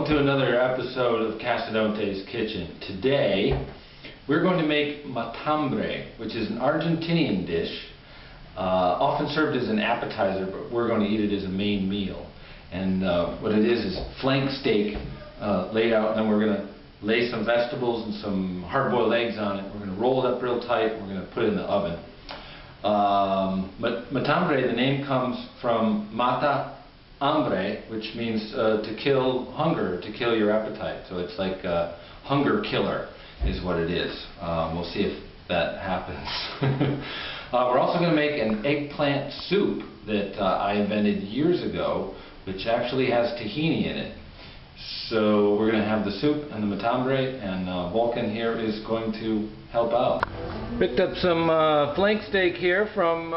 Welcome to another episode of Casadonte's Kitchen. Today we're going to make matambre, which is an Argentinian dish, often served as an appetizer, but we're going to eat it as a main meal. And what it is flank steak laid out, and then we're going to lay some vegetables and some hard-boiled eggs on it. We're going to roll it up real tight, and we're going to put it in the oven. Matambre, the name comes from Matambre, which means to kill hunger, to kill your appetite. So it's like a hunger killer is what it is. We'll see if that happens. We're also going to make an eggplant soup that I invented years ago, which actually has tahini in it. So we're going to have the soup and the matambre, and Vulcan here is going to help out. Picked up some flank steak here from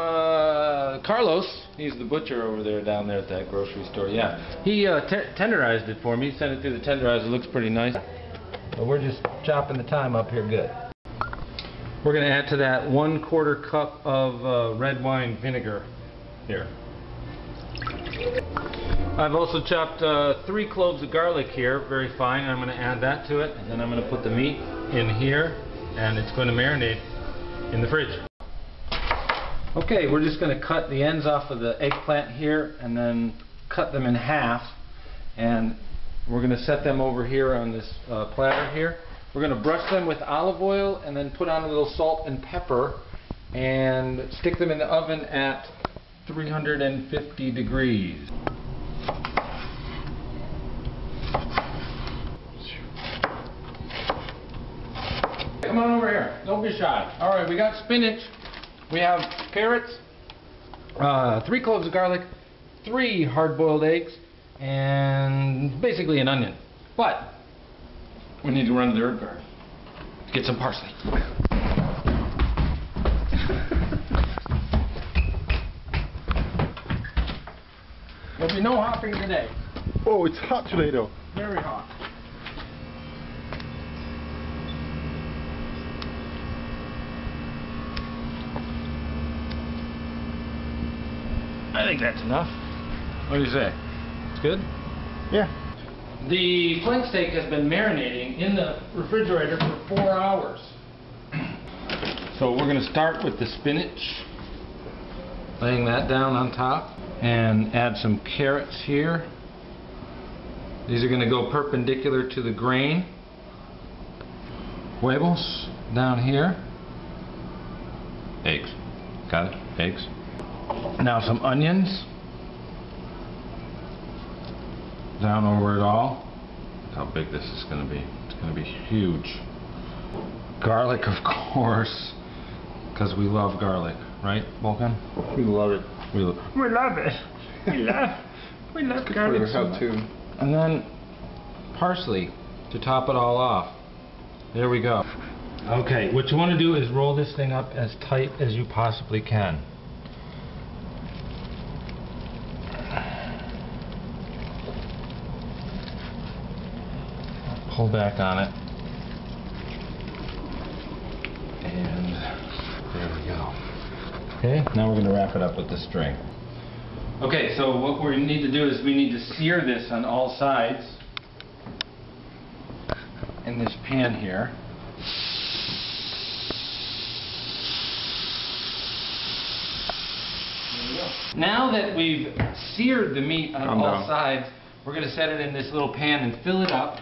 Carlos. He's the butcher over there, down there at that grocery store. Yeah, he tenderized it for me. Sent it through the tenderizer. It looks pretty nice. But we're just chopping the thyme up here good. We're going to add to that 1/4 cup of red wine vinegar here. I've also chopped 3 cloves of garlic here, very fine. I'm going to add that to it, and then I'm going to put the meat in here, and it's going to marinate in the fridge. Okay, we're just going to cut the ends off of the eggplant here, and then cut them in half, and we're going to set them over here on this platter here. We're going to brush them with olive oil, and then put on a little salt and pepper, and stick them in the oven at 350 degrees. Come on over here. Don't be shy. Alright, we got spinach. We have carrots, 3 cloves of garlic, 3 hard-boiled eggs, and basically an onion. But we need to run to the herb garden. Get some parsley. There'll be no hopping today. Oh, it's hot today though. Very hot. I think that's enough. What do you say? It's good? Yeah. The flank steak has been marinating in the refrigerator for 4 hours. So we're going to start with the spinach. Laying that down on top. And add some carrots here. These are going to go perpendicular to the grain. Huevos down here. Eggs. Got it? Eggs. Now some onions. Down over it all. Look how big this is going to be. It's going to be huge. Garlic, of course, because we love garlic, right, Vulcan? We love it. We love it. We love garlic so much. And then parsley to top it all off. There we go. Okay, what you want to do is roll this thing up as tight as you possibly can. Pull back on it. And there we go. Okay, now we're going to wrap it up with the string. Okay, so what we need to do is we need to sear this on all sides in this pan here. There we go. Now that we've seared the meat on all sides, we're going to set it in this little pan and fill it up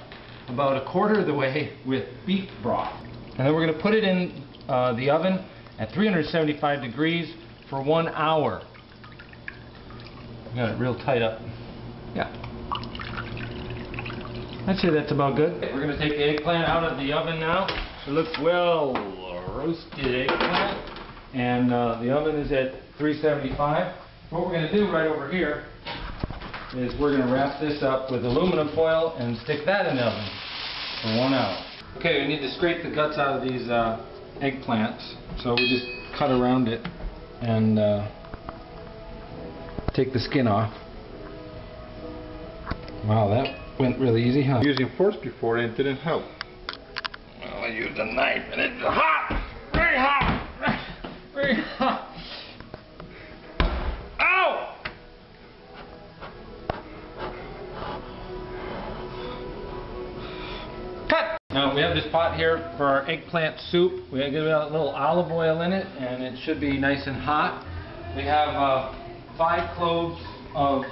about 1/4 of the way with beef broth. And then we're going to put it in the oven at 375 degrees for 1 hour. Got it real tight up. Yeah. I'd say that's about good. We're going to take the eggplant out of the oven now. It looks well roasted eggplant. And the oven is at 375. What we're going to do right over here is we're going to wrap this up with aluminum foil and stick that in the oven for 1 hour. Okay, we need to scrape the guts out of these eggplants. So we just cut around it and take the skin off. Wow, that went really easy, huh? Using force before and it didn't help. Well, I used a knife and it's hot! Very hot! Very hot! Ow! Now we have this pot here for our eggplant soup. We have a little olive oil in it, and it should be nice and hot. We have 5 cloves of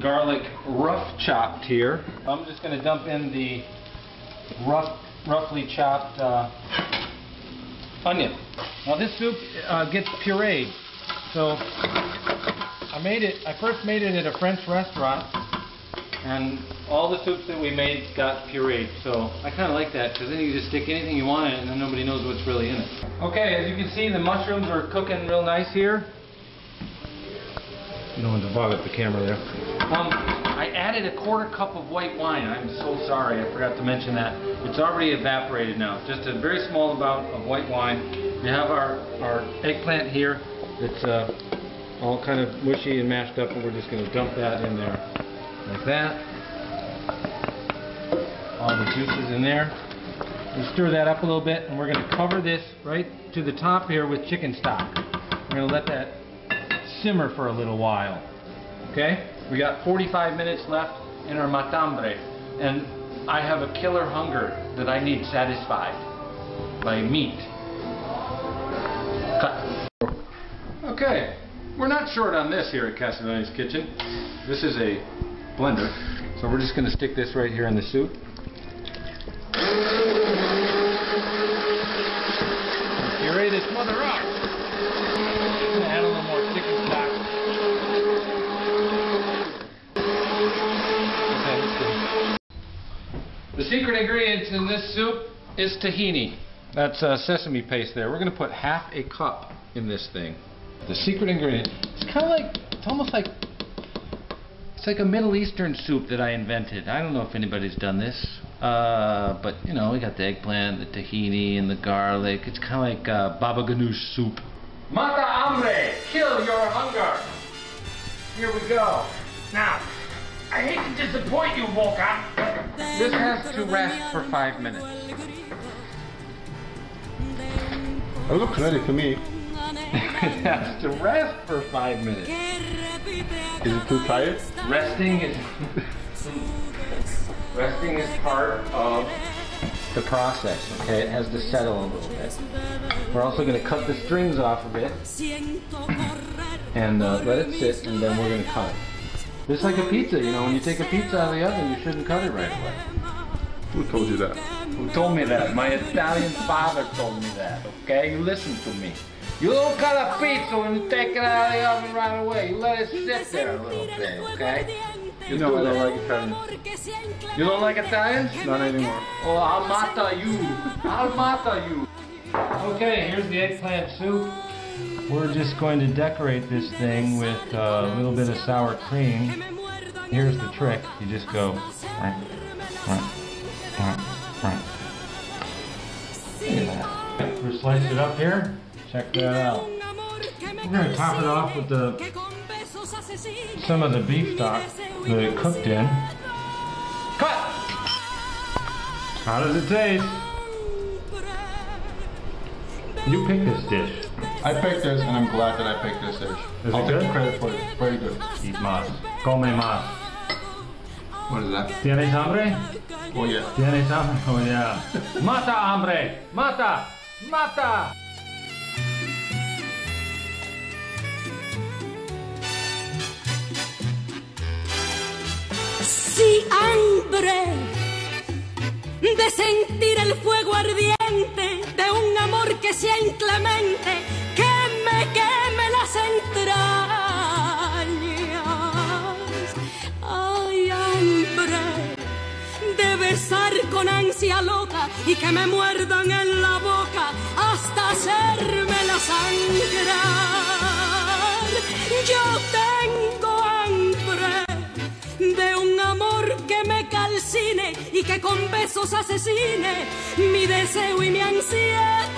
garlic rough chopped here. I'm just going to dump in the roughly chopped onion. Now this soup gets pureed. So I first made it at a French restaurant, and all the soups that we made got pureed. So I kind of like that, because then you just stick anything you want in it and then nobody knows what's really in it. Okay, as you can see, the mushrooms are cooking real nice here. You don't want to bog up the camera there. I added a 1/4 cup of white wine. I'm so sorry, I forgot to mention that. It's already evaporated now. Just a very small amount of white wine. We have our eggplant here. It's all kind of mushy and mashed up, and we're just going to dump that in there like that. All the juices in there. We'll stir that up a little bit, and we're going to cover this right to the top here with chicken stock. We're going to let that simmer for a little while. Okay? We got 45 minutes left in our matambre, and I have a killer hunger that I need satisfied by meat. Cut. Okay, we're not short on this here at Casadonte's Kitchen. This is a blender, so we're just going to stick this right here in the soup. Puree this mother up. I'm going to add a little more chicken stock. Okay, let's see. The secret ingredients in this soup is tahini. That's sesame paste there. We're going to put 1/2 a cup in this thing. The secret ingredient. It's kind of like, it's almost like, it's like a Middle Eastern soup that I invented. I don't know if anybody's done this. But, you know, we got the eggplant, the tahini, and the garlic. It's kind of like baba ganoush soup. Matambre! Kill your hunger! Here we go. Now, I hate to disappoint you, Volca. This has to rest for 5 minutes. It looks ready to me. It has to rest for 5 minutes. Is it too tired? Resting is part of the process, okay? It has to settle a little bit. We're also going to cut the strings off of it and let it sit, and then we're going to cut it. Just like a pizza, you know, when you take a pizza out of the oven, you shouldn't cut it right away. Who told you that? Who told me that? My Italian father told me that, okay? You listen to me. You don't cut a pizza when you take it out of the oven right away. You let it sit there a little bit, okay? You know I don't like Italian. You don't like Italians? Not anymore. Oh, I'll mata you. I'll mata you. Okay, here's the eggplant soup. We're just going to decorate this thing with a little bit of sour cream. Here's the trick. You just go... We'll slice it up here. Check that out. We're going to top it off with some of the beef stock that it cooked in. Cut! How does it taste? You picked this dish. I picked this, and I'm glad that I picked this dish. I'll take credit for it. It's very good. Eat más. Come más. What is that? ¿Tienes hambre? Oh yeah. ¿Tienes hambre? Oh yeah. Mata hambre! Mata! Mata! Si hambre de sentir el fuego ardiente de un amor que sea inclemente, que me queme las entrañas. Ay, hambre de besar con ansia loca y que me muerdan en la boca hasta hacérmela sangrar. Yo tengo hambre de un amor que me calcine y que con besos asesine mi deseo y mi ansiedad.